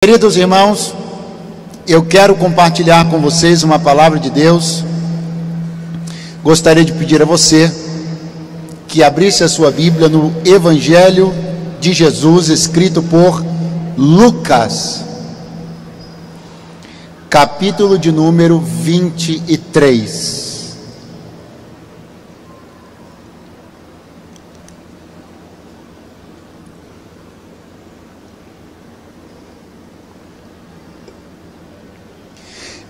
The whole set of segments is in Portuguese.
Queridos irmãos, eu quero compartilhar com vocês uma palavra de Deus. Gostaria de pedir a você que abrisse a sua Bíblia no Evangelho de Jesus, escrito por Lucas, capítulo de número 23.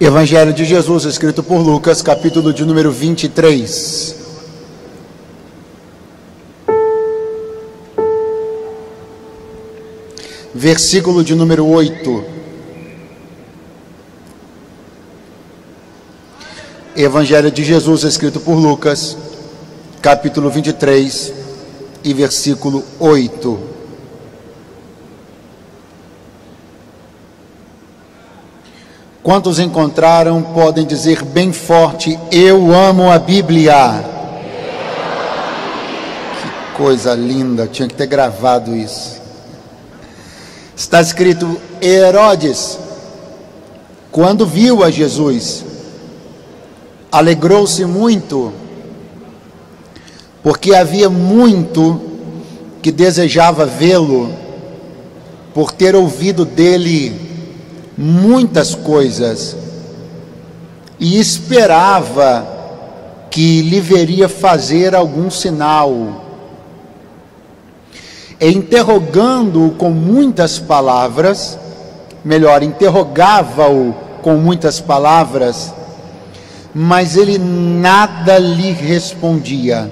Evangelho de Jesus, escrito por Lucas, capítulo de número 23. Versículo de número 8. Evangelho de Jesus, escrito por Lucas, capítulo 23 e versículo 8. Quantos encontraram podem dizer bem forte: eu amo a Bíblia. Que coisa linda, tinha que ter gravado isso. Está escrito: Herodes, quando viu a Jesus, alegrou-se muito, porque havia muito que desejava vê-lo, por ter ouvido dele muitas coisas, e esperava que lhe veria fazer algum sinal. E interrogando-o com muitas palavras, interrogava-o com muitas palavras, mas ele nada lhe respondia.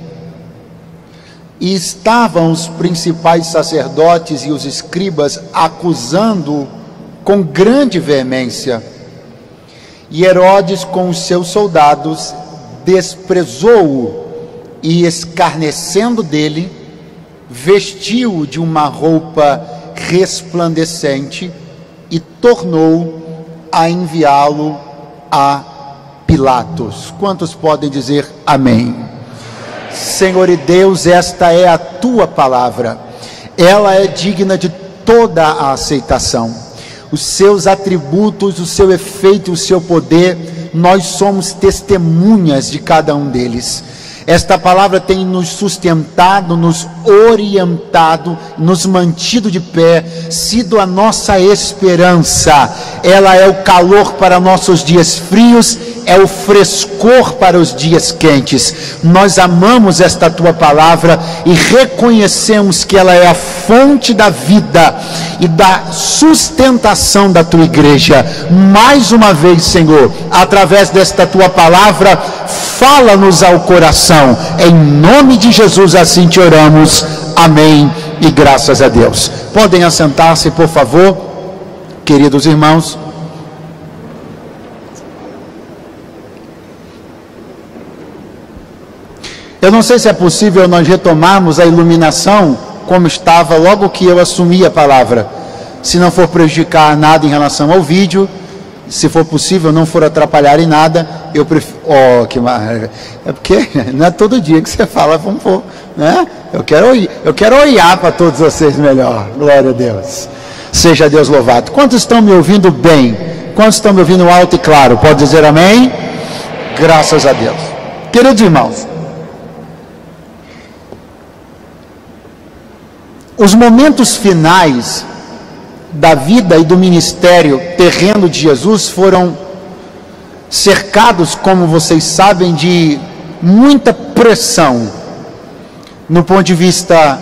E estavam os principais sacerdotes e os escribas acusando-o com grande veemência. E Herodes, com os seus soldados, desprezou-o e, escarnecendo dele, vestiu-o de uma roupa resplandecente e tornou a enviá-lo a Pilatos. Quantos podem dizer amém? Senhor e Deus, esta é a tua palavra, ela é digna de toda a aceitação. Os seus atributos, o seu efeito, o seu poder, nós somos testemunhas de cada um deles. Esta palavra tem nos sustentado, nos orientado, nos mantido de pé, sido a nossa esperança. Ela é o calor para nossos dias frios, é o frescor para os dias quentes. Nós amamos esta tua palavra e reconhecemos que ela é a fonte da vida e da sustentação da tua igreja. Mais uma vez, Senhor, através desta tua palavra, fala-nos ao coração. Em nome de Jesus assim te oramos. Amém e graças a Deus. Podem assentar-se, por favor, queridos irmãos. Eu não sei se é possível nós retomarmos a iluminação como estava logo que eu assumi a palavra. Se não for prejudicar nada em relação ao vídeo, se for possível, não for atrapalhar em nada, eu prefiro... Oh, que maravilha! É porque não é todo dia que você fala, vamos pôr, né? Eu quero olhar para todos vocês melhor. Glória a Deus. Seja Deus louvado. Quantos estão me ouvindo bem? Quantos estão me ouvindo alto e claro? Pode dizer amém? Graças a Deus. Queridos irmãos, os momentos finais da vida e do ministério terreno de Jesus foram cercados, como vocês sabem, de muita pressão no ponto de vista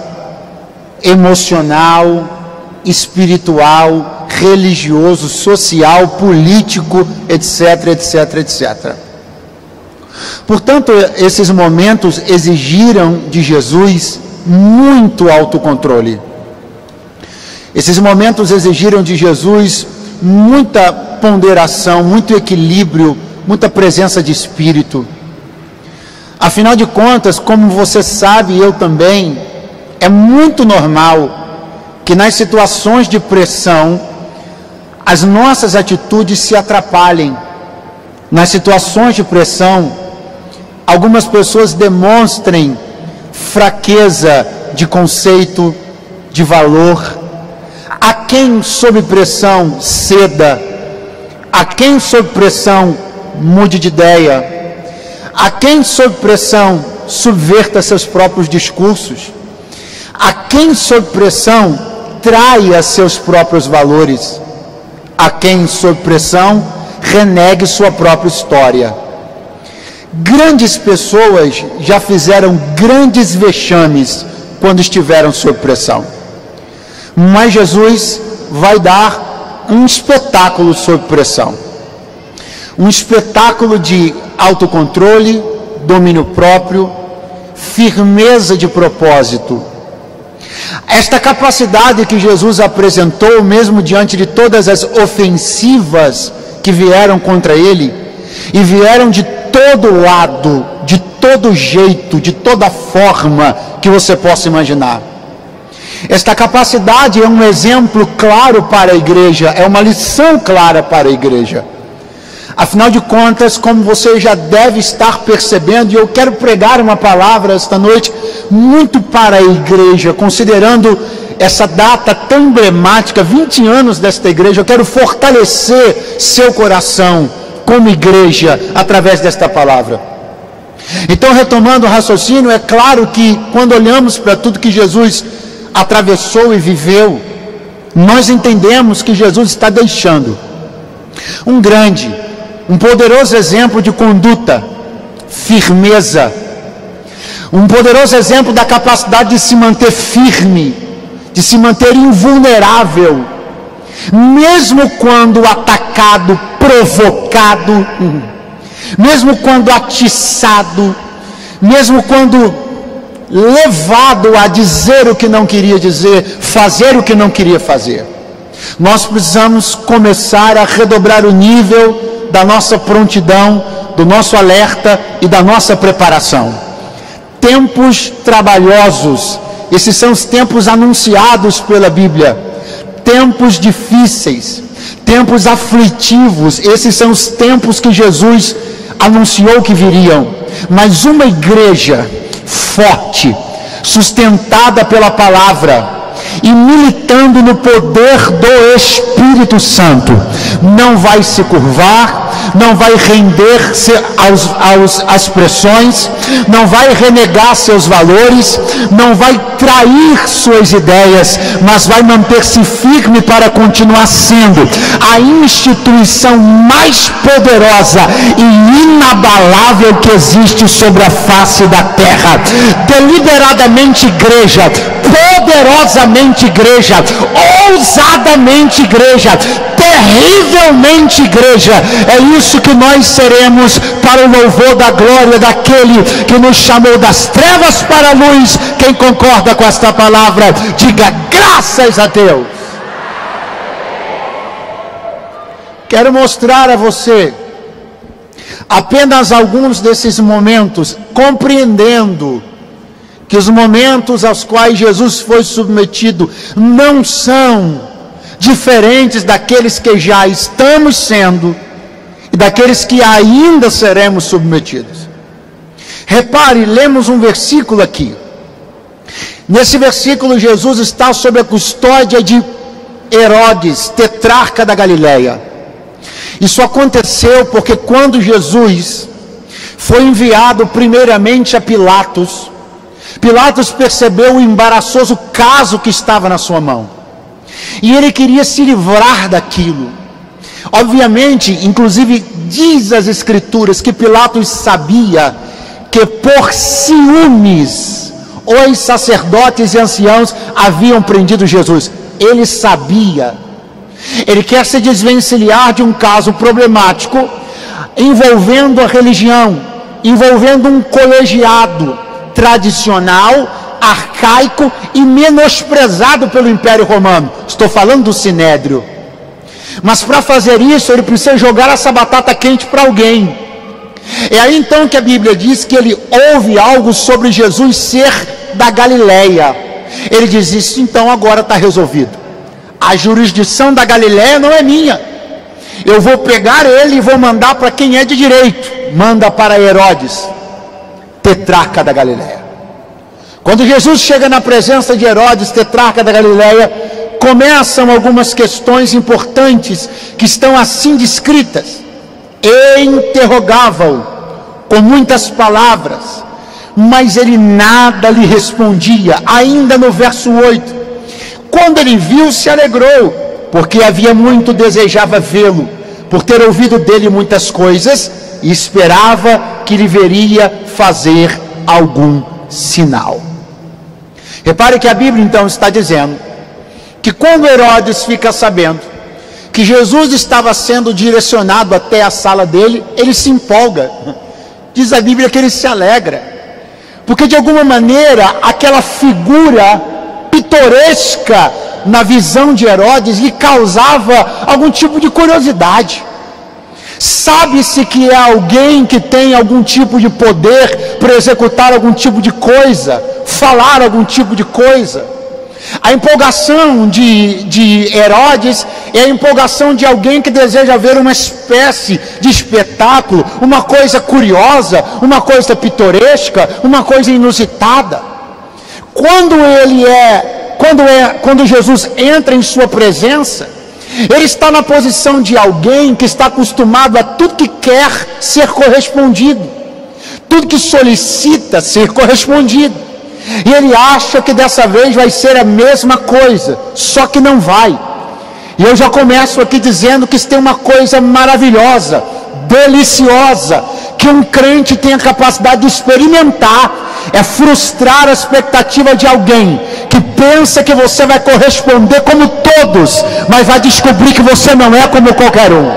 emocional, espiritual, religioso, social, político, etc, etc, etc. Portanto, esses momentos exigiram de Jesus muito autocontrole. Esses momentos exigiram de Jesus muita ponderação, muito equilíbrio, muita presença de espírito. Afinal de contas, como você sabe e eu também, é muito normal que nas situações de pressão as nossas atitudes se atrapalhem. Nas situações de pressão, algumas pessoas demonstrem fraqueza de conceito, de valor. Há quem sob pressão ceda, a quem sob pressão mude de ideia, a quem sob pressão subverta seus próprios discursos, a quem sob pressão traia seus próprios valores, a quem sob pressão renegue sua própria história. Grandes pessoas já fizeram grandes vexames quando estiveram sob pressão, mas Jesus vai dar um espetáculo sob pressão, um espetáculo de autocontrole, domínio próprio, firmeza de propósito. Esta capacidade que Jesus apresentou, mesmo diante de todas as ofensivas que vieram contra ele, e vieram de todo lado, de todo jeito, de toda forma que você possa imaginar. Esta capacidade é um exemplo claro para a igreja, é uma lição clara para a igreja. Afinal de contas, como você já deve estar percebendo, e eu quero pregar uma palavra esta noite muito para a igreja, considerando essa data tão emblemática, 20 anos desta igreja, eu quero fortalecer seu coração como igreja através desta palavra. Então, retomando o raciocínio, é claro que quando olhamos para tudo que Jesus atravessou e viveu, nós entendemos que Jesus está deixando um poderoso exemplo de conduta, firmeza, um poderoso exemplo da capacidade de se manter firme, de se manter invulnerável, mesmo quando atacado, provocado, mesmo quando atiçado, mesmo quando levado a dizer o que não queria dizer, fazer o que não queria fazer. Nós precisamos começar a redobrar o nível da nossa prontidão, do nosso alerta e da nossa preparação. Tempos trabalhosos, esses são os tempos anunciados pela Bíblia. Tempos difíceis, tempos aflitivos, esses são os tempos que Jesus anunciou que viriam. Mas uma igreja forte, sustentada pela palavra e militando no poder do Espírito Santo, não vai se curvar, não vai render-se às pressões, não vai renegar seus valores, não vai trair suas ideias, mas vai manter-se firme para continuar sendo a instituição mais poderosa e inabalável que existe sobre a face da terra. Deliberadamente igreja, poderosamente igreja, ousadamente igreja, terrivelmente igreja. É isso que nós seremos para o louvor da glória daquele que nos chamou das trevas para a luz. Quem concorda com esta palavra, diga graças a Deus. Quero mostrar a você apenas alguns desses momentos, compreendendo que os momentos aos quais Jesus foi submetido não são diferentes daqueles que já estamos sendo e daqueles que ainda seremos submetidos. Repare, lemos um versículo aqui. Nesse versículo, Jesus está sob a custódia de Herodes, tetrarca da Galileia. Isso aconteceu porque quando Jesus foi enviado primeiramente a Pilatos, Pilatos percebeu o embaraçoso caso que estava na sua mão, e ele queria se livrar daquilo. Obviamente, inclusive diz as Escrituras que Pilatos sabia que por ciúmes os sacerdotes e anciãos haviam prendido Jesus. Ele sabia. Ele quer se desvencilhar de um caso problemático envolvendo a religião, envolvendo um colegiado tradicional, arcaico e menosprezado pelo Império Romano. Estou falando do Sinédrio. Mas para fazer isso, ele precisa jogar essa batata quente para alguém. É aí então que a Bíblia diz que ele ouve algo sobre Jesus ser da Galileia. Ele diz: isso então agora está resolvido. A jurisdição da Galileia não é minha. Eu vou pegar ele e vou mandar para quem é de direito. Manda para Herodes, tetrarca da Galileia. Quando Jesus chega na presença de Herodes, tetrarca da Galileia, começam algumas questões importantes que estão assim descritas. Interrogava-o com muitas palavras, mas ele nada lhe respondia. Ainda no verso 8, quando ele viu, se alegrou, porque havia muito desejava vê-lo, por ter ouvido dele muitas coisas, e esperava que lhe veria fazer algum sinal. Repare que a Bíblia então está dizendo que quando Herodes fica sabendo que Jesus estava sendo direcionado até a sala dele, ele se empolga. Diz a Bíblia que ele se alegra, porque de alguma maneira aquela figura pitoresca na visão de Herodes lhe causava algum tipo de curiosidade. Sabe-se que é alguém que tem algum tipo de poder para executar algum tipo de coisa, falar algum tipo de coisa. A empolgação de Herodes é a empolgação de alguém que deseja ver uma espécie de espetáculo, uma coisa curiosa, uma coisa pitoresca, uma coisa inusitada. Quando Jesus entra em sua presença, ele está na posição de alguém que está acostumado a tudo que quer ser correspondido, tudo que solicita ser correspondido, e ele acha que dessa vez vai ser a mesma coisa, só que não vai. E eu já começo aqui dizendo que isso tem uma coisa maravilhosa, deliciosa, que um crente tem a capacidade de experimentar, é frustrar a expectativa de alguém que pensa que você vai corresponder como todos, mas vai descobrir que você não é como qualquer um.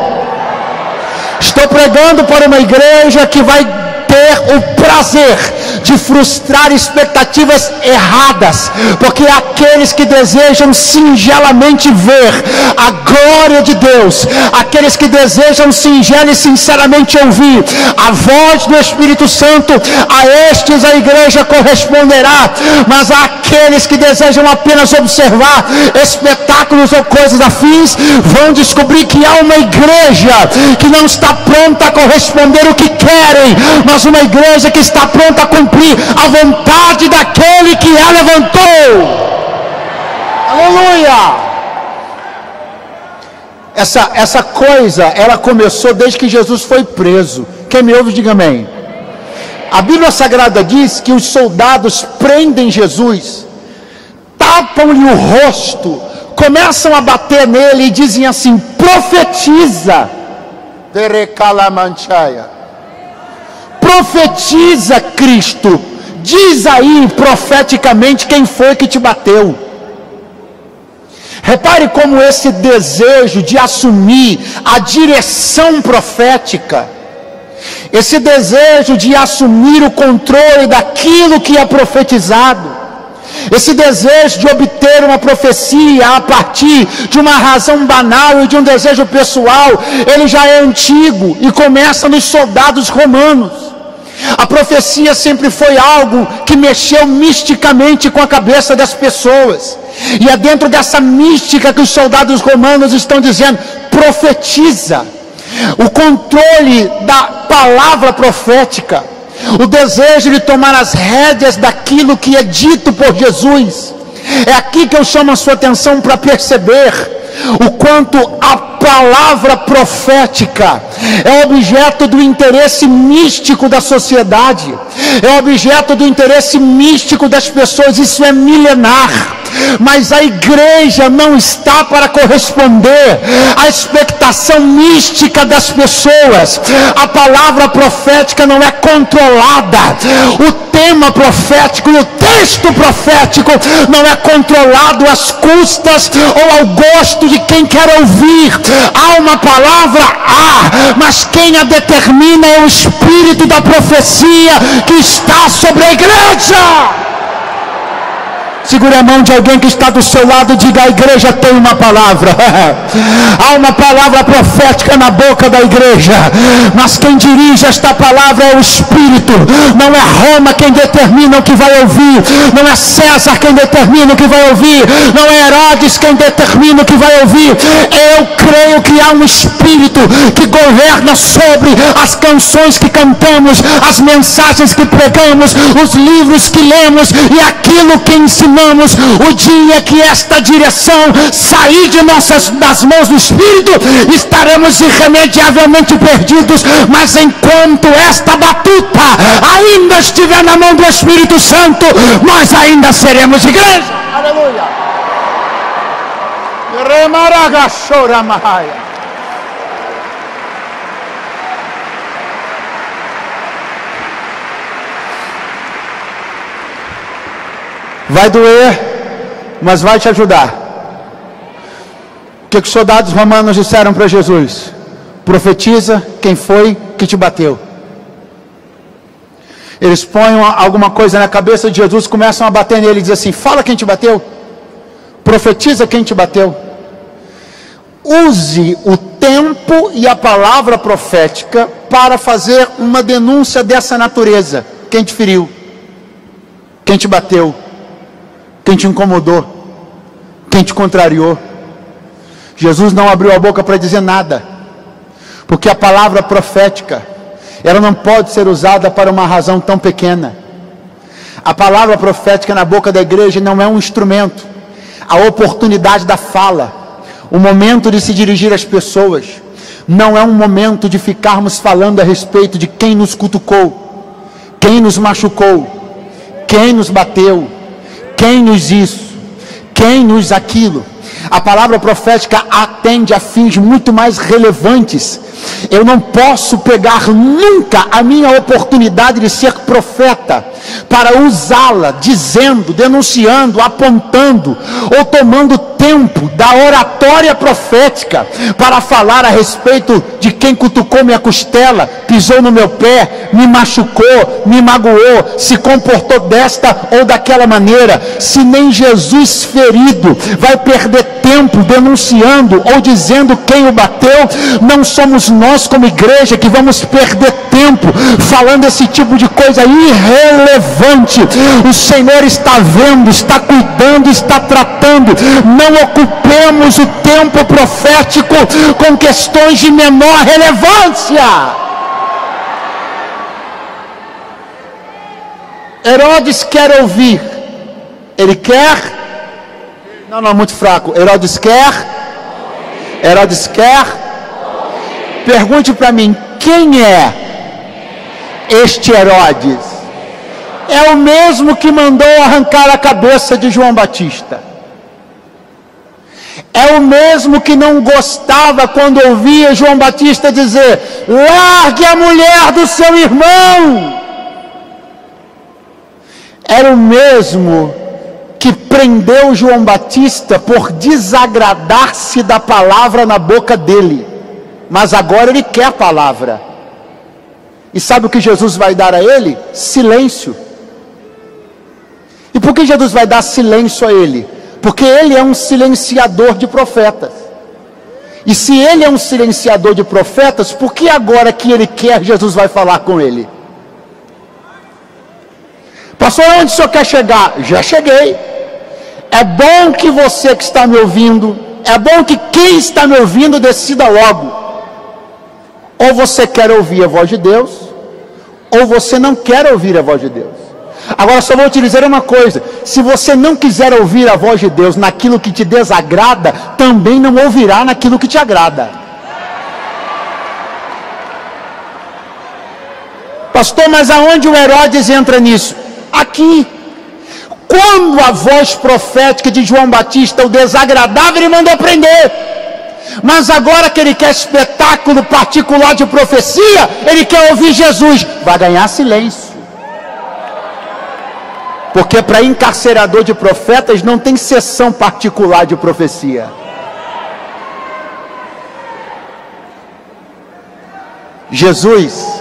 Estou pregando para uma igreja que vai ter o prazer de frustrar expectativas erradas, porque aqueles que desejam singelamente ver a glória de Deus, aqueles que desejam singela e sinceramente ouvir a voz do Espírito Santo, a estes a igreja corresponderá, mas aqueles que desejam apenas observar espetáculos ou coisas afins, vão descobrir que há uma igreja que não está pronta a corresponder o que querem, mas uma igreja que está pronta a cumprir a vontade daquele que a levantou. Aleluia! Essa coisa, ela começou desde que Jesus foi preso. Quem me ouve, diga amém. A Bíblia Sagrada diz que os soldados prendem Jesus, tapam-lhe o rosto, começam a bater nele e dizem assim: profetiza. Profetiza, Cristo, diz aí profeticamente quem foi que te bateu. Repare como esse desejo de assumir a direção profética, esse desejo de assumir o controle daquilo que é profetizado, esse desejo de obter uma profecia a partir de uma razão banal e de um desejo pessoal, ele já é antigo e começa nos soldados romanos. A profecia sempre foi algo que mexeu misticamente com a cabeça das pessoas, e é dentro dessa mística que os soldados romanos estão dizendo: profetiza. O controle da palavra profética, o desejo de tomar as rédeas daquilo que é dito por Jesus. É aqui que eu chamo a sua atenção para perceber o quanto a palavra profética é objeto do interesse místico da sociedade, é objeto do interesse místico das pessoas. Isso é milenar, mas a igreja não está para corresponder à expectação mística das pessoas. A palavra profética não é controlada, o tema profético e o texto profético não é controlado às custas ou ao gosto de quem quer ouvir. Há uma palavra, mas quem a determina é o Espírito da profecia que está sobre a igreja. Segure a mão de alguém que está do seu lado e diga: a igreja tem uma palavra. Há uma palavra profética na boca da igreja, mas quem dirige esta palavra é o Espírito. Não é Roma quem determina o que vai ouvir, não é César quem determina o que vai ouvir, não é Herodes quem determina o que vai ouvir. Eu creio que há um Espírito que governa sobre as canções que cantamos, as mensagens que pregamos, os livros que lemos e aquilo que ensinamos irmãos, o dia que esta direção sair das mãos do Espírito, estaremos irremediavelmente perdidos. Mas enquanto esta batuta ainda estiver na mão do Espírito Santo, nós ainda seremos igreja. Aleluia. Vai doer, mas vai te ajudar. O que os soldados romanos disseram para Jesus? Profetiza quem foi que te bateu. Eles põem alguma coisa na cabeça de Jesus, começam a bater nele e dizem assim: fala quem te bateu, profetiza quem te bateu. Use o tempo e a palavra profética para fazer uma denúncia dessa natureza. Quem te feriu? Quem te bateu? Quem te incomodou? Quem te contrariou? Jesus não abriu a boca para dizer nada, porque a palavra profética, ela não pode ser usada para uma razão tão pequena. A palavra profética na boca da igreja não é um instrumento. A oportunidade da fala, o momento de se dirigir às pessoas, não é um momento de ficarmos falando a respeito de quem nos cutucou, quem nos machucou, quem nos bateu, quem nos isso, quem nos aquilo. A palavra profética atende a fins muito mais relevantes. Eu não posso pegar nunca a minha oportunidade de ser profeta para usá-la dizendo, denunciando, apontando ou tomando tempo da oratória profética para falar a respeito de quem cutucou minha costela, pisou no meu pé, me machucou, me magoou, se comportou desta ou daquela maneira. Se nem Jesus ferido vai perder tempo denunciando ou dizendo quem o bateu, não somos nós como igreja que vamos perder tempo falando esse tipo de coisa irrelevante. O Senhor está vendo, está cuidando, está tratando. Não ocupemos o tempo profético com questões de menor relevância. Herodes quer ouvir. Ele quer? Não, muito fraco. Herodes quer? Pergunte para mim, quem é este Herodes? É o mesmo que mandou arrancar a cabeça de João Batista. É o mesmo que não gostava quando ouvia João Batista dizer: largue a mulher do seu irmão. Era o mesmo que prendeu João Batista por desagradar-se da palavra na boca dele. Mas agora ele quer a palavra. E sabe o que Jesus vai dar a ele? Silêncio. E por que Jesus vai dar silêncio a ele? Porque ele é um silenciador de profetas. E se ele é um silenciador de profetas, por que agora que ele quer, Jesus vai falar com ele? Pastor, onde o senhor quer chegar? Já cheguei. É bom que você que está me ouvindo, é bom que quem está me ouvindo decida logo. Ou você quer ouvir a voz de Deus, ou você não quer ouvir a voz de Deus. Agora só vou te dizer uma coisa: se você não quiser ouvir a voz de Deus naquilo que te desagrada, também não ouvirá naquilo que te agrada. Pastor, mas aonde o Herodes entra nisso? Aqui. Quando a voz profética de João Batista o desagradava, ele mandou prender. Mas agora que ele quer espetáculo particular de profecia, ele quer ouvir Jesus, vai ganhar silêncio. Porque para encarcerador de profetas não tem sessão particular de profecia. Jesus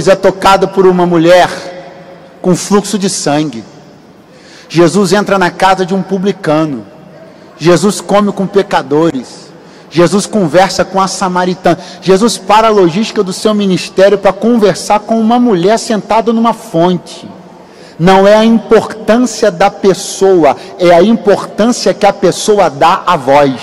é tocado por uma mulher com fluxo de sangue. Jesus entra na casa de um publicano. Jesus come com pecadores. Jesus conversa com a samaritana. Jesus para a logística do seu ministério para conversar com uma mulher sentada numa fonte. Não é a importância da pessoa, é a importância que a pessoa dá à voz.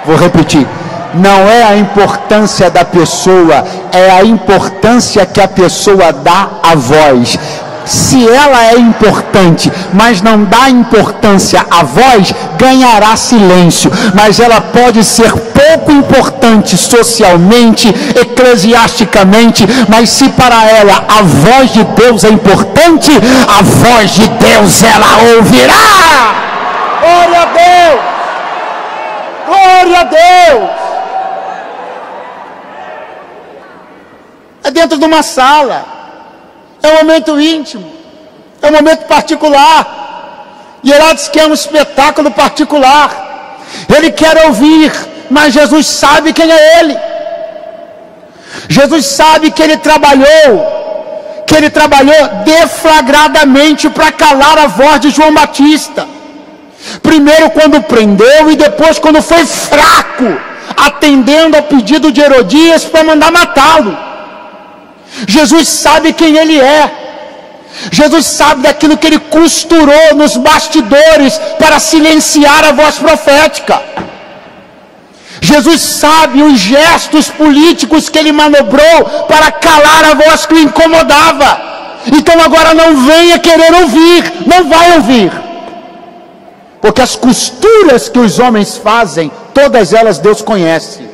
Vou repetir. Não é a importância da pessoa, é a importância que a pessoa dá à voz. Se ela é importante, mas não dá importância à voz, ganhará silêncio. Mas ela pode ser pouco importante socialmente, eclesiasticamente, mas se para ela a voz de Deus é importante, a voz de Deus ela ouvirá. Glória a Deus! Glória a Deus! É dentro de uma sala, é um momento íntimo, é um momento particular. E Herodes quer um espetáculo particular, ele quer ouvir, mas Jesus sabe quem é ele. Jesus sabe que ele trabalhou deflagradamente para calar a voz de João Batista. Primeiro quando prendeu e depois quando foi fraco, atendendo ao pedido de Herodias para mandar matá-lo. Jesus sabe quem ele é. Jesus sabe daquilo que ele costurou nos bastidores para silenciar a voz profética. Jesus sabe os gestos políticos que ele manobrou para calar a voz que o incomodava. Então agora não venha querer ouvir, não vai ouvir. Porque as costuras que os homens fazem, todas elas Deus conhece.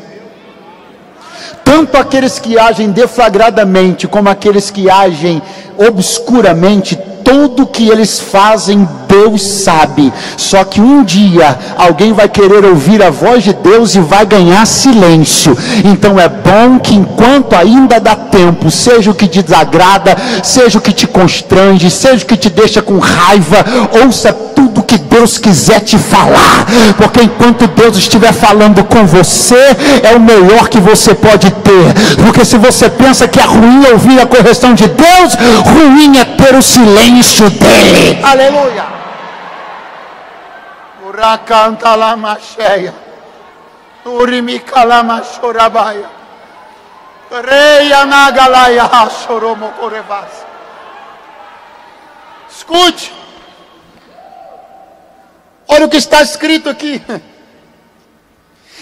Tanto aqueles que agem deflagradamente, como aqueles que agem obscuramente, tudo que eles fazem, Deus sabe. Só que um dia, alguém vai querer ouvir a voz de Deus e vai ganhar silêncio. Então é bom que enquanto ainda dá tempo, seja o que te desagrada, seja o que te constrange, seja o que te deixa com raiva, ouça tudo que Deus quiser te falar. Porque enquanto Deus estiver falando com você, é o melhor que você pode ter. Porque se você pensa que é ruim ouvir a correção de Deus, ruim é ter o silêncio dele. Aleluia. Uracanta lama cheia, urimika lama chorabaia, reia nagalaya choromo corevas. Escute, olha o que está escrito aqui.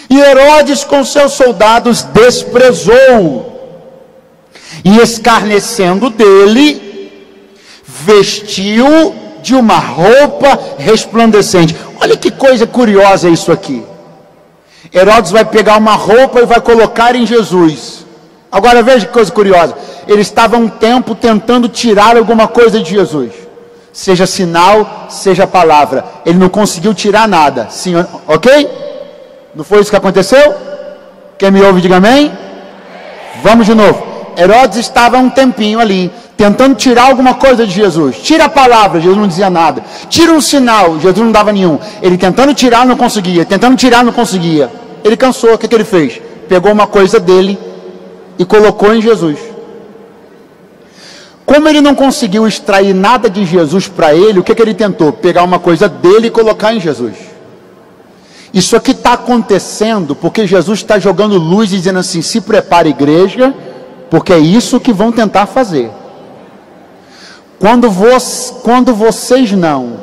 E Herodes com seus soldados desprezou, e escarnecendo dele, vestiu de uma roupa resplandecente. Olha que coisa curiosa isso aqui. Herodes vai pegar uma roupa e vai colocar em Jesus. Agora veja que coisa curiosa. Ele estava um tempo tentando tirar alguma coisa de Jesus, seja sinal, seja palavra. Ele não conseguiu tirar nada. Sim, ok? Não foi isso que aconteceu? Quem me ouve, diga amém. Vamos de novo. Herodes estava um tempinho ali, tentando tirar alguma coisa de Jesus. Tira a palavra, Jesus não dizia nada. Tira um sinal, Jesus não dava nenhum. Ele tentando tirar, não conseguia. Tentando tirar, não conseguia. Ele cansou, o que ele fez? Pegou uma coisa dele e colocou em Jesus. Como ele não conseguiu extrair nada de Jesus para ele, o que ele tentou? Pegar uma coisa dele e colocar em Jesus. Isso aqui está acontecendo porque Jesus está jogando luz e dizendo assim: se prepara, igreja, porque é isso que vão tentar fazer. Quando vocês não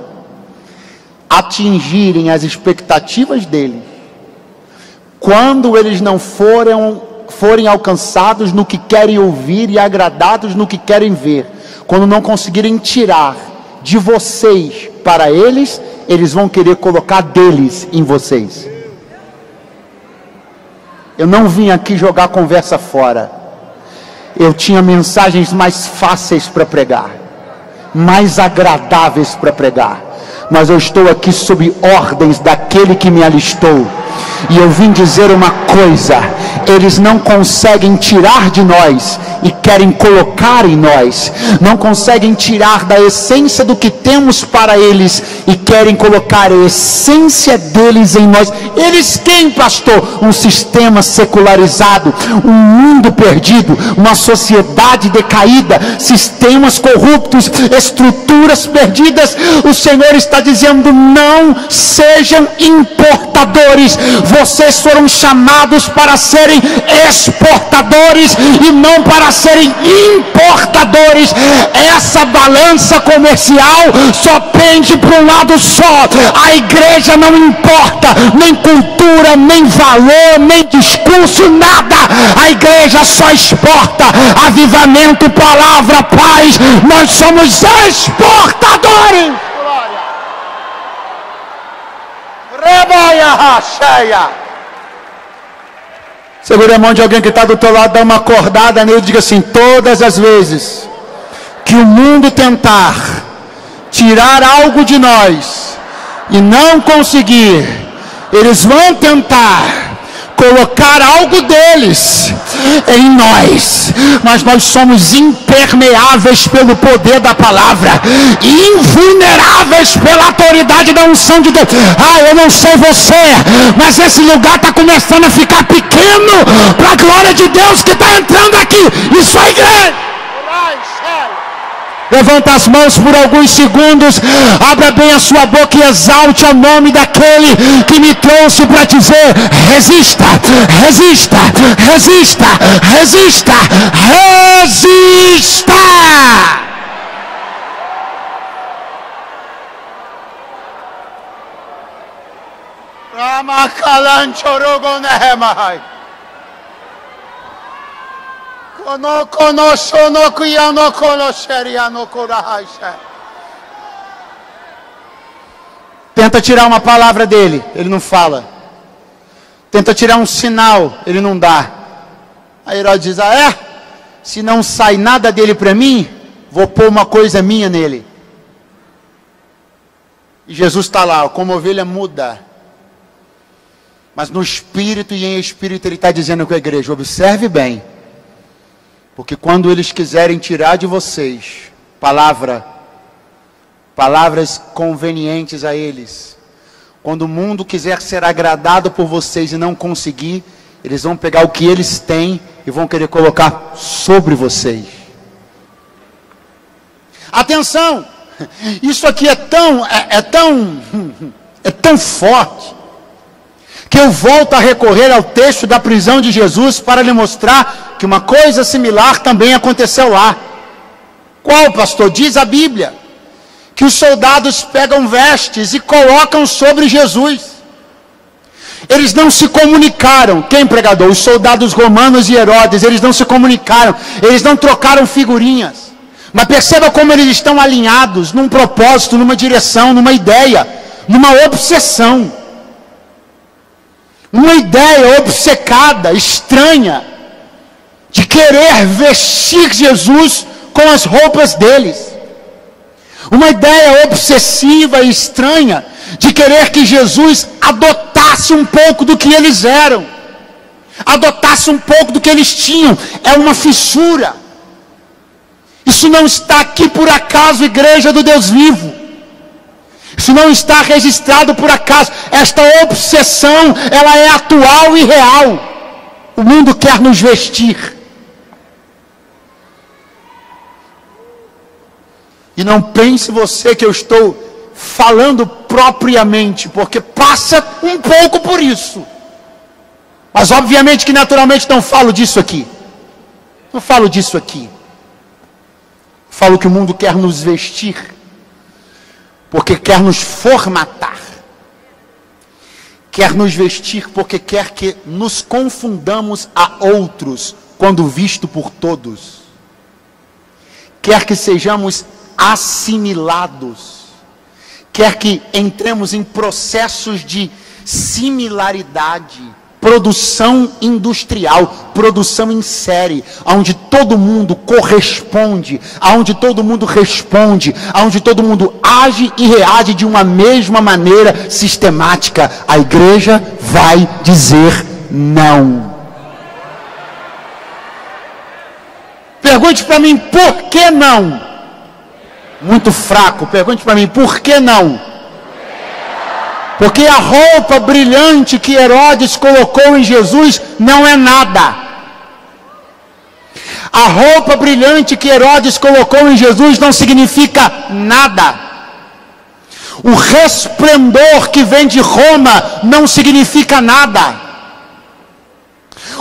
atingirem as expectativas deles, quando eles não forem alcançados no que querem ouvir e agradados no que querem ver, quando não conseguirem tirar de vocês para eles, eles vão querer colocar deles em vocês. Eu não vim aqui jogar conversa fora. Eu tinha mensagens mais fáceis para pregar, mais agradáveis para pregar, mas eu estou aqui sob ordens daquele que me alistou. E eu vim dizer uma coisa: eles não conseguem tirar de nós e querem colocar em nós. Não conseguem tirar da essência do que temos para eles e querem colocar a essência deles em nós. Eles quem, pastor? Um sistema secularizado, um mundo perdido, uma sociedade decaída, sistemas corruptos, estruturas perdidas. O Senhor está dizendo: não sejam importadores. Vocês foram chamados para ser serem exportadores e não para serem importadores. Essa balança comercial só pende para um lado só. A igreja não importa nem cultura, nem valor, nem discurso, nada. A igreja só exporta avivamento, palavra, paz. Nós somos exportadores. Segure a mão de alguém que está do teu lado, dá uma acordada nele e diga assim: todas as vezes que o mundo tentar tirar algo de nós e não conseguir, eles vão tentar colocar algo deles em nós, mas nós somos impermeáveis pelo poder da palavra, invulneráveis pela autoridade da unção de Deus. Eu não sei você, mas esse lugar está começando a ficar pequeno para a glória de Deus que está entrando aqui. Isso é igreja. Levanta as mãos por alguns segundos, abra bem a sua boca e exalte o nome daquele que me trouxe para dizer: resista, resista, resista, resista, resista. Tenta tirar uma palavra dele, ele não fala. Tenta tirar um sinal, ele não dá. Aí Herodes diz: se não sai nada dele para mim, vou pôr uma coisa minha nele. E Jesus está lá, como ovelha muda. Mas no espírito e em espírito ele está dizendo com a igreja: observe bem. Porque quando eles quiserem tirar de vocês palavras convenientes a eles, quando o mundo quiser ser agradado por vocês e não conseguir, eles vão pegar o que eles têm e vão querer colocar sobre vocês. Atenção! Isso aqui é tão forte, que eu volto a recorrer ao texto da prisão de Jesus para lhe mostrar que uma coisa similar também aconteceu lá. Qual, pastor? Diz a Bíblia que os soldados pegam vestes e colocam sobre Jesus. Eles não se comunicaram. Quem, pregador? Os soldados romanos e Herodes. Eles não se comunicaram, eles não trocaram figurinhas. Mas perceba como eles estão alinhados num propósito, numa direção, numa ideia, numa obsessão. Uma ideia obcecada, estranha, de querer vestir Jesus com as roupas deles. Uma ideia obsessiva e estranha de querer que Jesus adotasse um pouco do que eles eram, adotasse um pouco do que eles tinham. É uma fissura. Isso não está aqui por acaso, igreja do Deus vivo. Isso não está registrado por acaso. Esta obsessão, ela é atual e real. O mundo quer nos vestir. E não pense você que eu estou falando propriamente, porque passa um pouco por isso. Mas obviamente que naturalmente não falo disso aqui. Não falo disso aqui. Falo que o mundo quer nos vestir, porque quer nos formatar. Quer nos vestir porque quer que nos confundamos a outros, quando visto por todos. Quer que sejamos assimilados. Quer que entremos em processos de similaridade, produção industrial, produção em série, onde todo mundo corresponde, onde todo mundo responde, onde todo mundo age e reage de uma mesma maneira sistemática. A igreja vai dizer não. Pergunte para mim, por que não? Muito fraco. Pergunte para mim, por que não? Porque a roupa brilhante que Herodes colocou em Jesus não é nada. A roupa brilhante que Herodes colocou em Jesus não significa nada. O resplendor que vem de Roma não significa nada.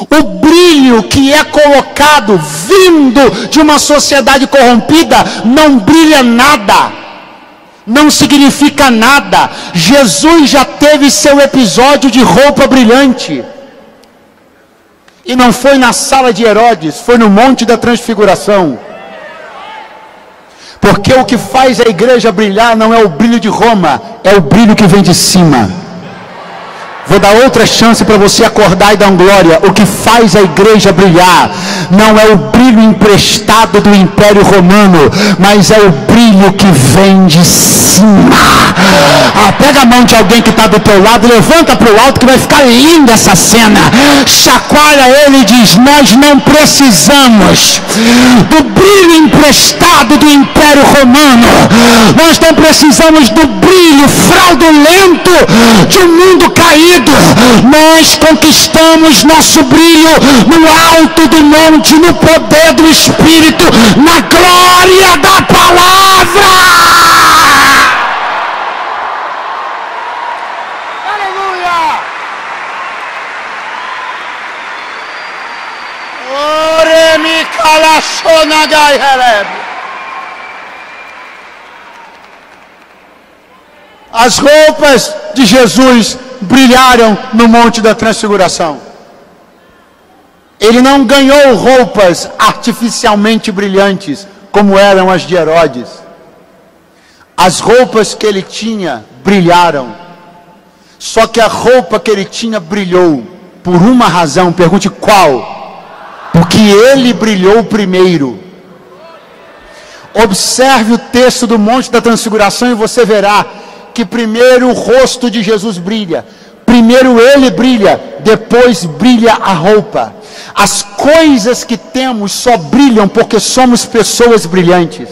O brilho que é colocado, vindo de uma sociedade corrompida, não brilha nada, não significa nada. Jesus já teve seu episódio de roupa brilhante, e não foi na sala de Herodes, foi no Monte da Transfiguração. Porque o que faz a igreja brilhar não é o brilho de Roma, é o brilho que vem de cima. Vou dar outra chance para você acordar e dar glória. O que faz a igreja brilhar não é o brilho emprestado do Império Romano, mas é o brilho que vem de cima. Pega a mão de alguém que está do teu lado, levanta para o alto que vai ficar linda essa cena. Chacoalha ele e diz: nós não precisamos do brilho emprestado do Império Romano. Nós não precisamos do brilho fraudulento de um mundo caído. Nós conquistamos nosso brilho no alto do monte, no poder do Espírito, na glória da palavra. Aleluia! Oremi kalashonagai heleb. As roupas de Jesus brilharam no Monte da Transfiguração. Ele não ganhou roupas artificialmente brilhantes, como eram as de Herodes. As roupas que ele tinha brilharam. Só que a roupa que ele tinha brilhou por uma razão. Pergunte qual? Porque ele brilhou primeiro. Observe o texto do Monte da Transfiguração e você verá que primeiro o rosto de Jesus brilha, primeiro ele brilha, depois brilha a roupa. As coisas que temos só brilham porque somos pessoas brilhantes.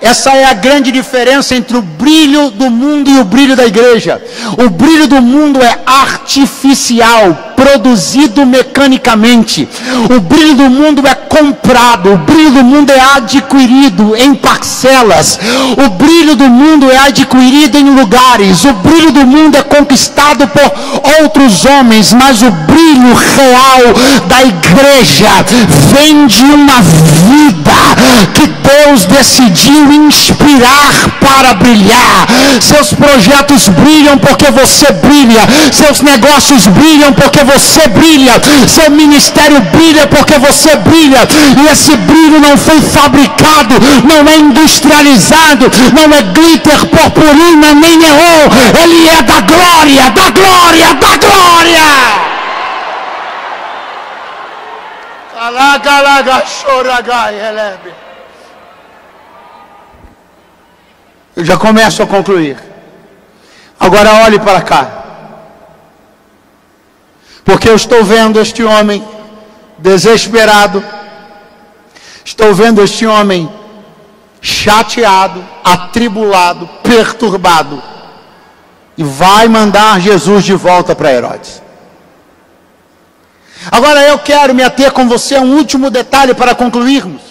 Essa é a grande diferença entre o brilho do mundo e o brilho da igreja. O brilho do mundo é artificial, produzido mecanicamente. O brilho do mundo é comprado. O brilho do mundo é adquirido em parcelas. O brilho do mundo é adquirido em lugares. O brilho do mundo é conquistado por outros homens. Mas o brilho real da igreja vem de uma vida que Deus decidiu inspirar para brilhar. Seus projetos brilham porque você brilha. Seus negócios brilham porque você brilha. Seu ministério brilha porque você brilha. E esse brilho não foi fabricado, não é industrializado, não é glitter, purpurina, nem neon. Ele é da glória, da glória, da glória. Eu já começo a concluir. Agora olhe para cá. Porque eu estou vendo este homem desesperado. Estou vendo este homem chateado, atribulado, perturbado. E vai mandar Jesus de volta para Herodes. Agora eu quero me ater com você a um último detalhe para concluirmos.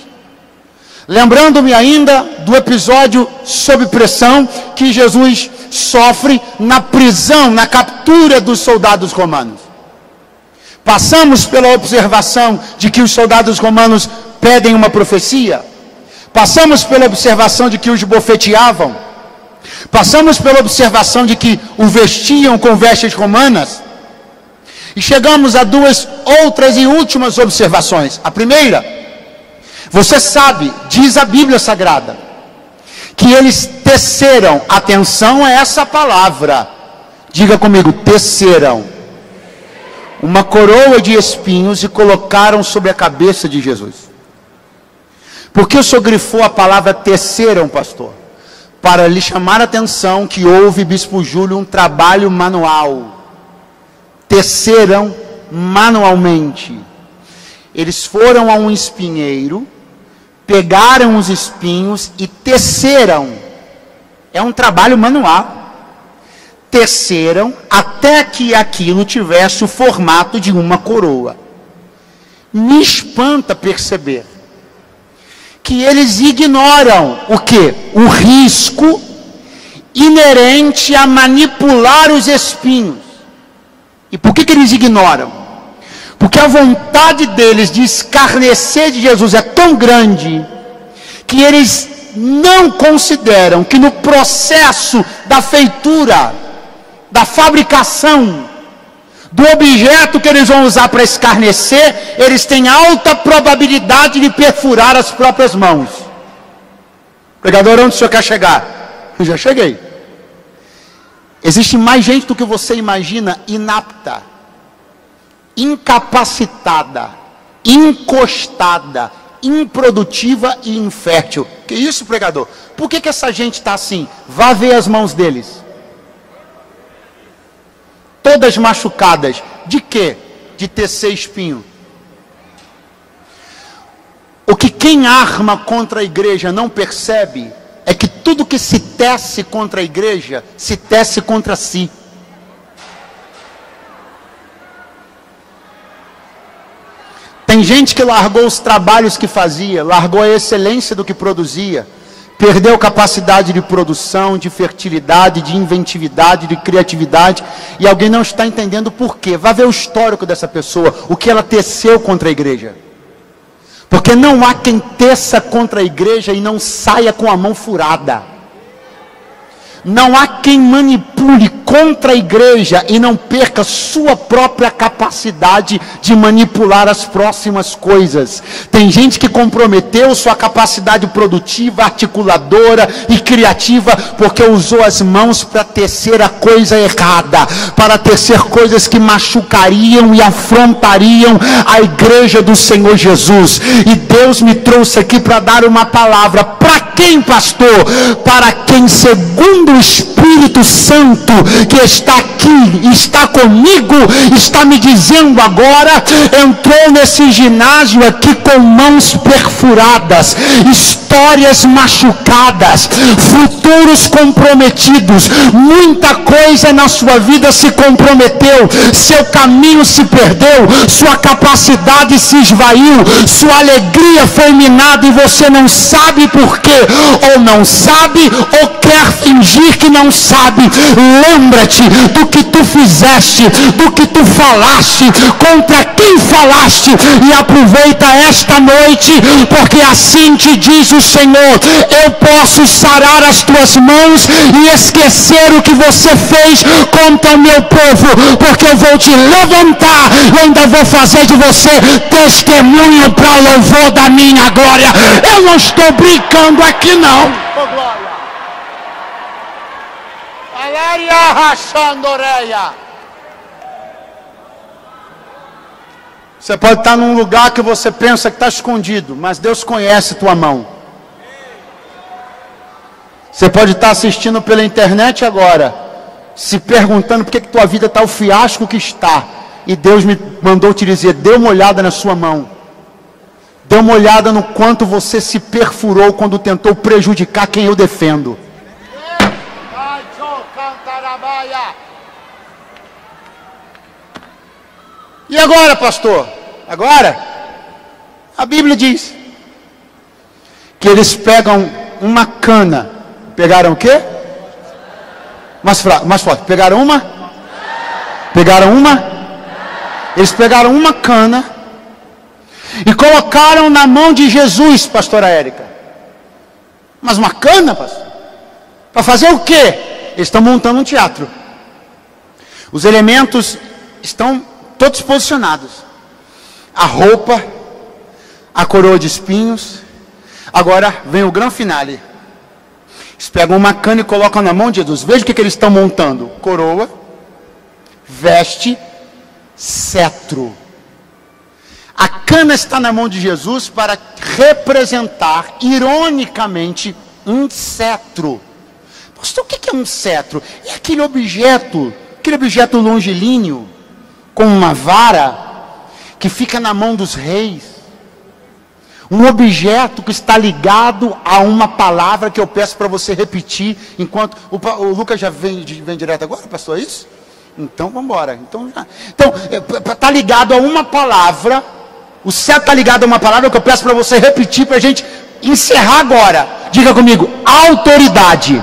Lembrando-me ainda do episódio sob pressão que Jesus sofre na prisão, na captura dos soldados romanos. Passamos pela observação de que os soldados romanos pedem uma profecia. Passamos pela observação de que os bofeteavam. Passamos pela observação de que o vestiam com vestes romanas. E chegamos a duas outras e últimas observações. A primeira: você sabe, diz a Bíblia Sagrada, que eles teceram, atenção a essa palavra, diga comigo, teceram, uma coroa de espinhos e colocaram sobre a cabeça de Jesus. Por que o senhor grifou a palavra teceram, pastor? Para lhe chamar a atenção que houve, Bispo Júlio, um trabalho manual. Teceram manualmente. Eles foram a um espinheiro, pegaram os espinhos e teceram. É um trabalho manual. Teceram até que aquilo tivesse o formato de uma coroa. Me espanta perceber que eles ignoram o quê? O risco inerente a manipular os espinhos. E por que eles ignoram? Porque a vontade deles de escarnecer de Jesus é tão grande, que eles não consideram que no processo da feitura, da fabricação, do objeto que eles vão usar para escarnecer, eles têm alta probabilidade de perfurar as próprias mãos. Pregador, onde o senhor quer chegar? Eu já cheguei. Existe mais gente do que você imagina inapta, incapacitada, encostada, improdutiva e infértil. Que isso, pregador? Por que essa gente está assim? Vá ver as mãos deles. Todas machucadas. De quê? De tecer espinho. O que quem arma contra a igreja não percebe é que tudo que se tece contra a igreja, se tece contra si. Tem gente que largou os trabalhos que fazia, largou a excelência do que produzia, perdeu capacidade de produção, de fertilidade, de inventividade, de criatividade, e alguém não está entendendo por quê. Vá ver o histórico dessa pessoa, o que ela teceu contra a igreja. Porque não há quem teça contra a igreja e não saia com a mão furada. Não há quem manipule contra a igreja e não perca sua própria capacidade de manipular as próximas coisas. Tem gente que comprometeu sua capacidade produtiva, articuladora e criativa, porque usou as mãos para tecer a coisa errada, para tecer coisas que machucariam e afrontariam a igreja do Senhor Jesus. E Deus me trouxe aqui para dar uma palavra. Para quem, pastor? Para quem, segundo o Espírito Santo que está aqui, está comigo, está me dizendo agora, entrou nesse ginásio aqui com mãos perfuradas, histórias machucadas, futuros comprometidos, muita coisa na sua vida se comprometeu, seu caminho se perdeu, sua capacidade se esvaiu, sua alegria foi minada e você não sabe por quê, ou não sabe, ou quer fingir que não sabe. Lembra-te do que tu fizeste, do que tu falaste, contra quem falaste, e aproveita esta noite, porque assim te diz o Senhor: eu posso sarar as tuas mãos e esquecer o que você fez contra o meu povo, porque eu vou te levantar e ainda vou fazer de você testemunho para louvor da minha glória. Eu não estou brincando aqui não. Oh, glória. Você pode estar num lugar que você pensa que está escondido, mas Deus conhece tua mão. Você pode estar assistindo pela internet agora, se perguntando por que tua vida está o fiasco que está, e Deus me mandou te dizer: dê uma olhada na sua mão, dê uma olhada no quanto você se perfurou quando tentou prejudicar quem eu defendo. E agora, pastor? Agora, a Bíblia diz que eles pegam uma cana. Pegaram o quê? Mais forte. Pegaram uma? Pegaram uma? Eles pegaram uma cana e colocaram na mão de Jesus, pastora Érica. Mas uma cana, pastor? Para fazer o quê? Eles estão montando um teatro. Os elementos estão todos posicionados. A roupa, a coroa de espinhos. Agora vem o grande finale. Eles pegam uma cana e colocam na mão de Jesus. Veja o que eles estão montando: coroa, veste, cetro. A cana está na mão de Jesus para representar, ironicamente, um cetro. Pastor, o que é um cetro? É aquele objeto longilíneo, com uma vara, que fica na mão dos reis. Um objeto que está ligado a uma palavra que eu peço para você repetir, enquanto o Lucas já vem direto agora, pastor, é isso? Então vamos embora. Então está ligado a uma palavra. O cetro está ligado a uma palavra que eu peço para você repetir, para a gente encerrar agora. Diga comigo: autoridade.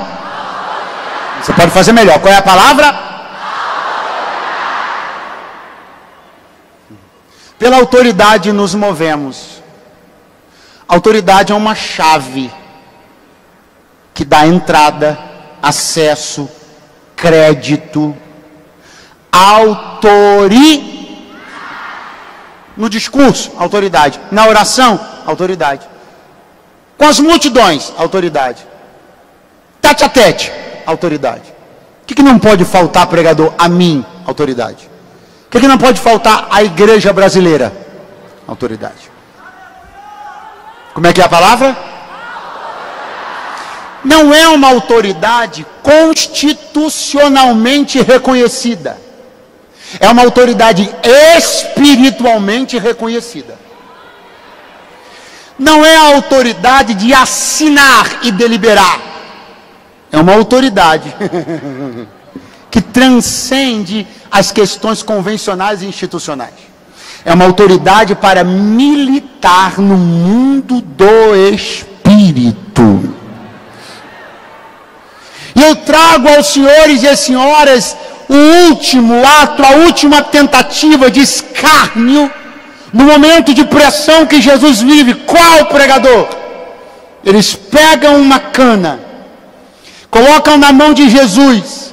Você pode fazer melhor. Qual é a palavra? Pela autoridade nos movemos. Autoridade é uma chave que dá entrada, acesso, crédito, no discurso, autoridade. Na oração, autoridade. Com as multidões, autoridade. Tete a tete, autoridade. O que não pode faltar, pregador? A mim, autoridade. O que não pode faltar à igreja brasileira? Autoridade. Como é que é a palavra? Não é uma autoridade constitucionalmente reconhecida. É uma autoridade espiritualmente reconhecida. Não é a autoridade de assinar e deliberar. É uma autoridade que transcende as questões convencionais e institucionais. É uma autoridade para militar no mundo do espírito. E eu trago aos senhores e às senhoras o último ato, a última tentativa de escárnio no momento de pressão que Jesus vive. Qual, pregador? Eles pegam uma cana, colocam na mão de Jesus,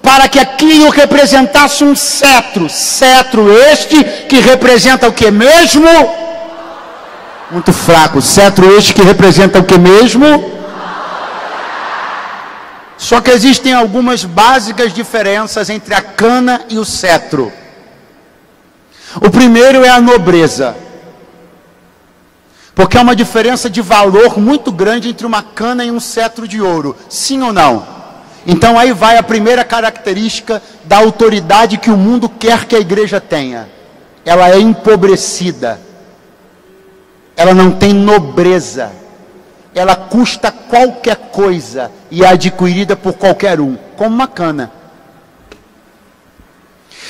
para que aquilo representasse um cetro. Cetro este que representa o que mesmo? Muito fraco. Cetro este que representa o que mesmo? Só que existem algumas básicas diferenças entre a cana e o cetro. O primeiro é a nobreza. Porque há uma diferença de valor muito grande entre uma cana e um cetro de ouro. Sim ou não? Então aí vai a primeira característica da autoridade que o mundo quer que a igreja tenha. Ela é empobrecida. Ela não tem nobreza. Ela custa qualquer coisa e é adquirida por qualquer um, como uma cana.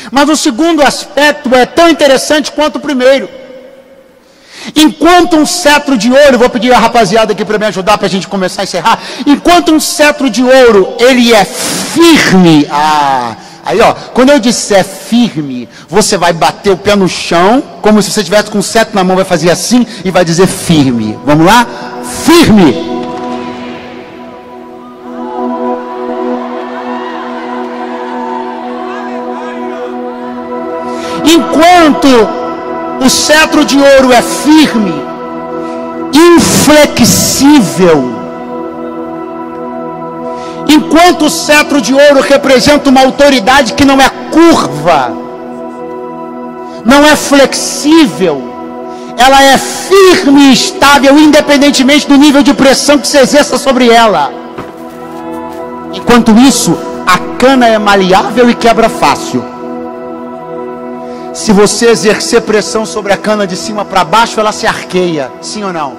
Mas o segundo aspecto é tão interessante quanto o primeiro. Enquanto um cetro de ouro, vou pedir a rapaziada aqui para me ajudar para a gente começar a encerrar. Enquanto um cetro de ouro, ele é firme. Aí ó, quando eu disser firme, você vai bater o pé no chão, como se você estivesse com o cetro na mão, vai fazer assim e vai dizer firme. Vamos lá? Firme. Enquanto o cetro de ouro é firme, inflexível. Enquanto o cetro de ouro representa uma autoridade que não é curva, não é flexível, ela é firme e estável, independentemente do nível de pressão que se exerça sobre ela. Enquanto isso, a cana é maleável e quebra fácil. Se você exercer pressão sobre a cana de cima para baixo, ela se arqueia, sim ou não?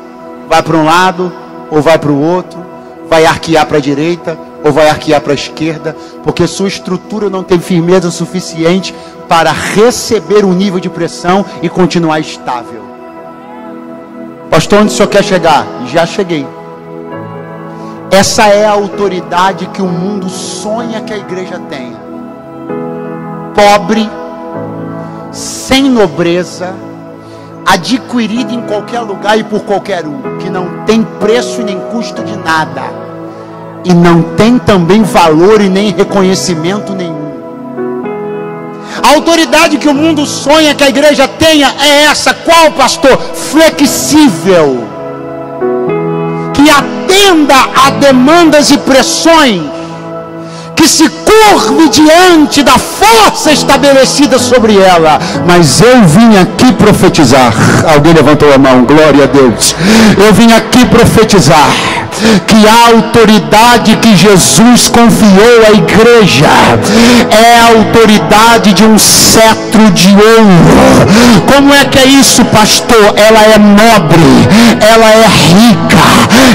Vai para um lado ou vai para o outro, vai arquear para a direita ou vai arquear para a esquerda, porque sua estrutura não tem firmeza suficiente para receber um nível de pressão e continuar estável. Pastor, onde o senhor quer chegar? Já cheguei. Essa é a autoridade que o mundo sonha que a igreja tenha. Pobre, sem nobreza, adquirida em qualquer lugar e por qualquer um, que não tem preço e nem custo de nada, e não tem também valor e nem reconhecimento nenhum. A autoridade que o mundo sonha que a igreja tenha é essa. Qual, pastor? Flexível, que atenda a demandas e pressões, que se curve diante da força estabelecida sobre ela. Mas eu vim aqui profetizar. Alguém levantou a mão, glória a Deus. Eu vim aqui profetizar que a autoridade que Jesus confiou à igreja é a autoridade de um cetro de ouro. Como é que é isso, pastor? Ela é nobre, ela é rica,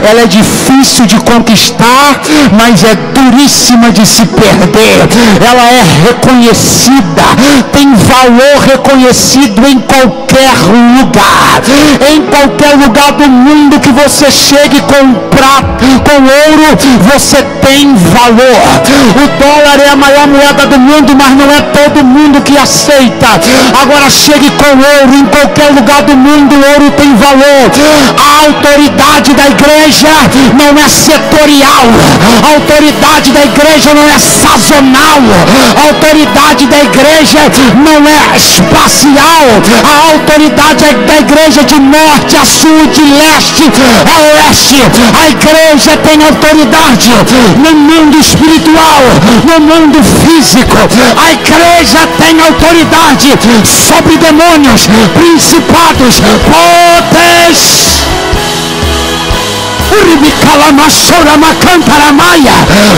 ela é difícil de conquistar, mas é duríssima de se perder. Ela é reconhecida, tem valor reconhecido em qualquer lugar. Em qualquer lugar do mundo que você chegue com um prato pagar com ouro, você tem valor. O dólar é a maior moeda do mundo, mas não é todo mundo que aceita. Agora chegue com ouro, em qualquer lugar do mundo o ouro tem valor. A autoridade da igreja não é setorial, a autoridade da igreja não é sazonal, a autoridade da igreja não é espacial, a autoridade da igreja de norte a sul, de leste a oeste. A igreja tem autoridade no mundo espiritual, no mundo físico. A igreja tem autoridade sobre demônios, principados, poderes.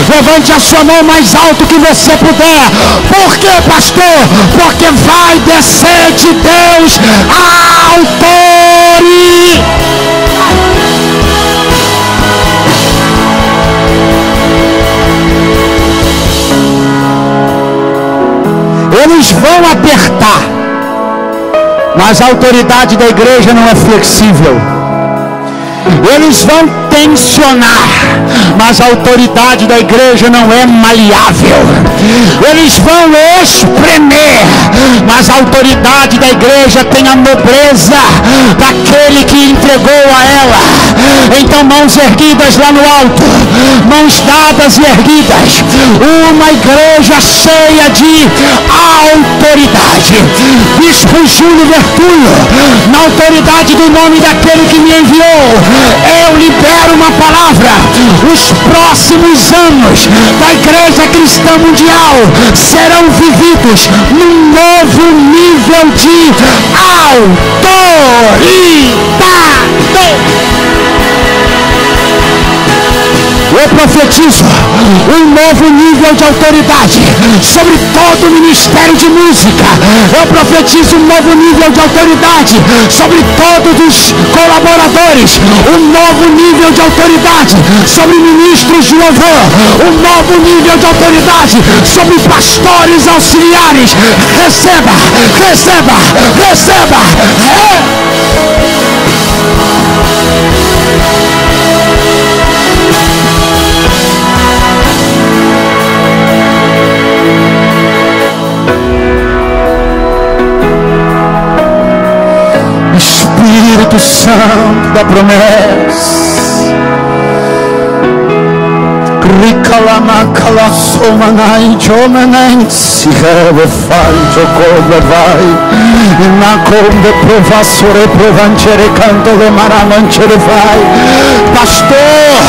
Levante a sua mão mais alto que você puder. Por quê, pastor? Porque vai descer de Deus a autoridade. Eles vão apertar, mas a autoridade da igreja não é flexível. Eles vão tensionar, mas a autoridade da igreja não é maleável. Eles vão espremer, mas a autoridade da igreja tem a nobreza daquele que entregou a ela. Então, mãos erguidas lá no alto, mãos dadas e erguidas, uma igreja cheia de autoridade. Bispo Júlio Vertulho, na autoridade do nome daquele que me enviou, eu libero uma palavra. Os próximos anos da Igreja Cristã Mundial serão vividos num novo nível de autoridade. Eu profetizo um novo nível de autoridade sobre todo o ministério de música. Eu profetizo um novo nível de autoridade sobre todos os colaboradores. Um novo nível de autoridade sobre ministros de louvor. Um novo nível de autoridade sobre pastores auxiliares. Receba, receba, receba. Espírito Santo da promessa, Ricalama Calassomanai Jomanense Refai Jocoba vai na Conde Provassore Provancere Canto de Maramancere vai. Pastor,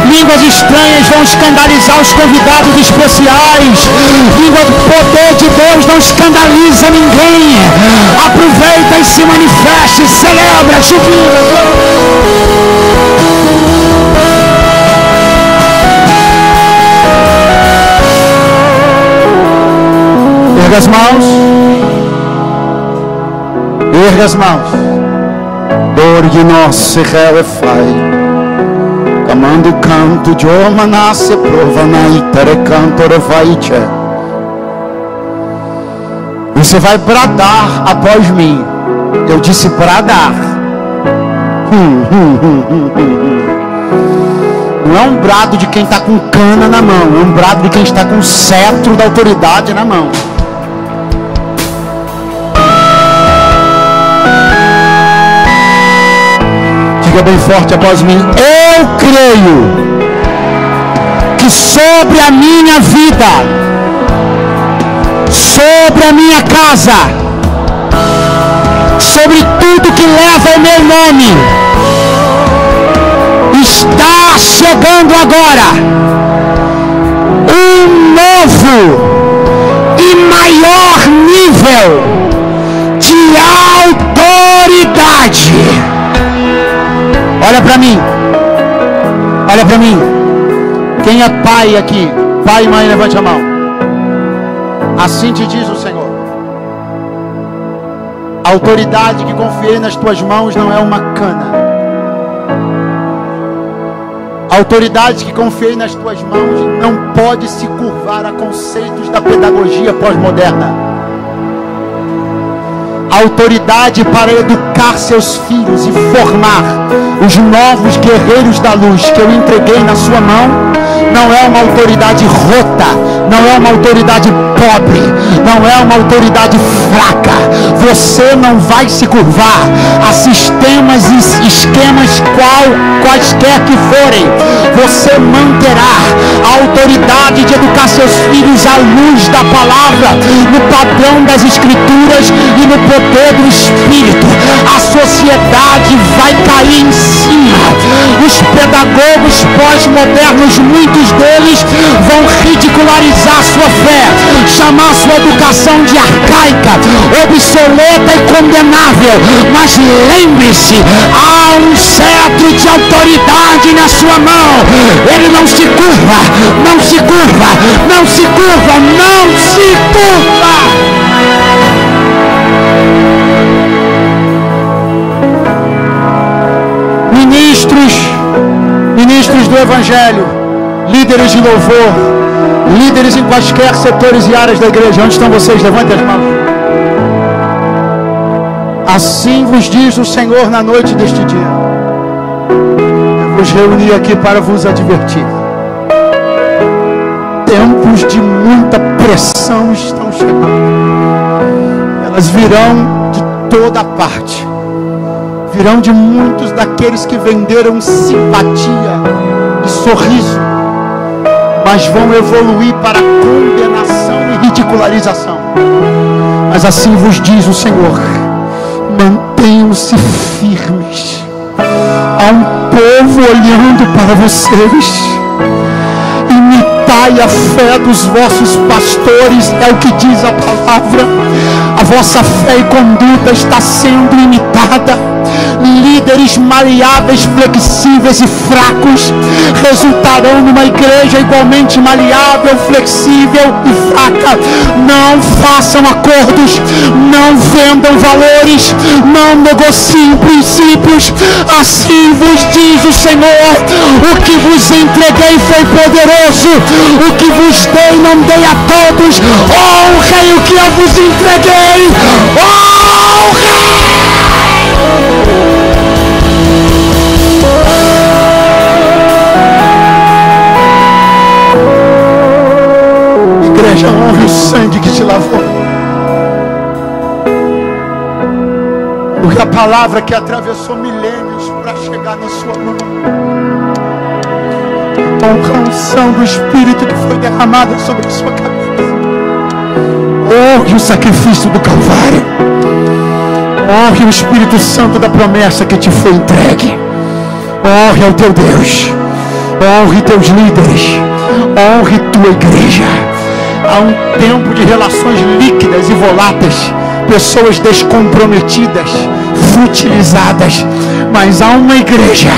línguas estranhas vão escandalizar os convidados especiais. Língua do poder de Deus não escandaliza ninguém. Aproveita e se manifeste, celebra, jubila. Erga as mãos. Erga as mãos. Dor de nosso relefai. Camando canto de omanasse provanai tere canto refaiche. Você vai bradar após mim. Eu disse bradar. Não é um brado de quem está com cana na mão. É um brado de quem está com o cetro da autoridade na mão. Diga bem forte após mim. Eu creio que sobre a minha vida, sobre a minha casa, sobre tudo que leva o meu nome, está chegando agora um novo e maior nível de autoridade. Olha para mim. Olha para mim. Quem é pai aqui? Pai e mãe, levante a mão. Assim te diz o Senhor. A autoridade que confiei nas tuas mãos não é uma cana. A autoridade que confiei nas tuas mãos não pode se curvar a conceitos da pedagogia pós-moderna. autoridade para educar seus filhos e formar os novos guerreiros da luz que eu entreguei na sua mão, não é uma autoridade rota, não é uma autoridade pobre, não é uma autoridade fraca. Você não vai se curvar a sistemas e esquemas quaisquer que forem. Você manterá a autoridade de educar seus filhos à luz da palavra, no padrão das escrituras e no poder do Espírito. A sociedade vai cair em cima. Os pedagogos pós-modernos, muitos deles vão ridicularizar sua fé, chamar sua educação de arcaica, obsoleta e condenável. Mas lembre-se, há um cetro de autoridade na sua mão. Ele não se curva, não se curva, não se curva, não se curva. Ministros do Evangelho, líderes de louvor, líderes em quaisquer setores e áreas da igreja, onde estão vocês? Levantem as mãos. Assim vos diz o Senhor na noite deste dia: eu vos reuni aqui para vos advertir. Tempos de muita pressão estão chegando. Elas virão de toda parte. Virão de muitos daqueles que venderam simpatia e sorriso, mas vão evoluir para condenação e ridicularização. Mas assim vos diz o Senhor: mantenham-se firmes. Há um povo olhando para vocês. Imitai a fé dos vossos pastores, é o que diz a palavra. A vossa fé e conduta está sendo imitada. Líderes maleáveis, flexíveis e fracos resultarão numa igreja igualmente maleável, flexível e fraca. Não façam acordos, não vendam valores, não negociem princípios. Assim vos diz o Senhor: o que vos entreguei foi poderoso, o que vos dei não dei a todos. Honrem o que eu vos entreguei. Honrem! Igreja, honre o sangue que te lavou. Porque a palavra que atravessou milênios para chegar na sua mão, a unção do Espírito que foi derramada sobre a sua cabeça. Honre o sacrifício do Calvário. Honre o Espírito Santo da promessa que te foi entregue. Honre ao teu Deus. Honre teus líderes. Honre tua igreja. Há um tempo de relações líquidas e voláteis, pessoas descomprometidas, futilizadas, mas há uma igreja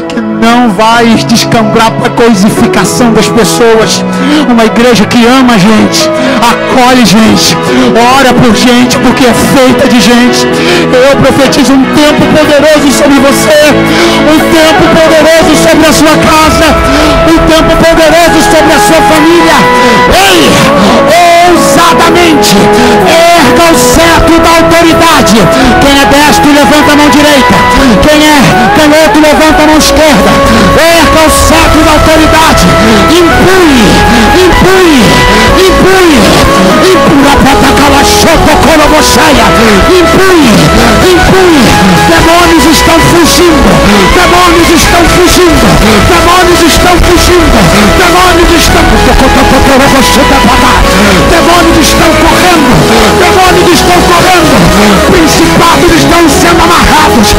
que não vai descambrar para a coisificação das pessoas. Uma igreja que ama gente, acolhe gente, ora por gente, porque é feita de gente. Eu profetizo um tempo poderoso sobre você, um tempo poderoso sobre a sua casa, um tempo poderoso sobre a sua família. Ei, ousadamente erga o cetro da autoridade. Quem é destro, levanta a mão direita. Quem é canhoto, levanta a mão esquerda. Erga o cetro da autoridade. Impune, impune, impune, impune, impune, impune. Demônios estão fugindo, demônios estão fugindo, demônios estão fugindo, demônios estão demônios estão correndo, demônios estão correndo, principados estão sendo amarrados.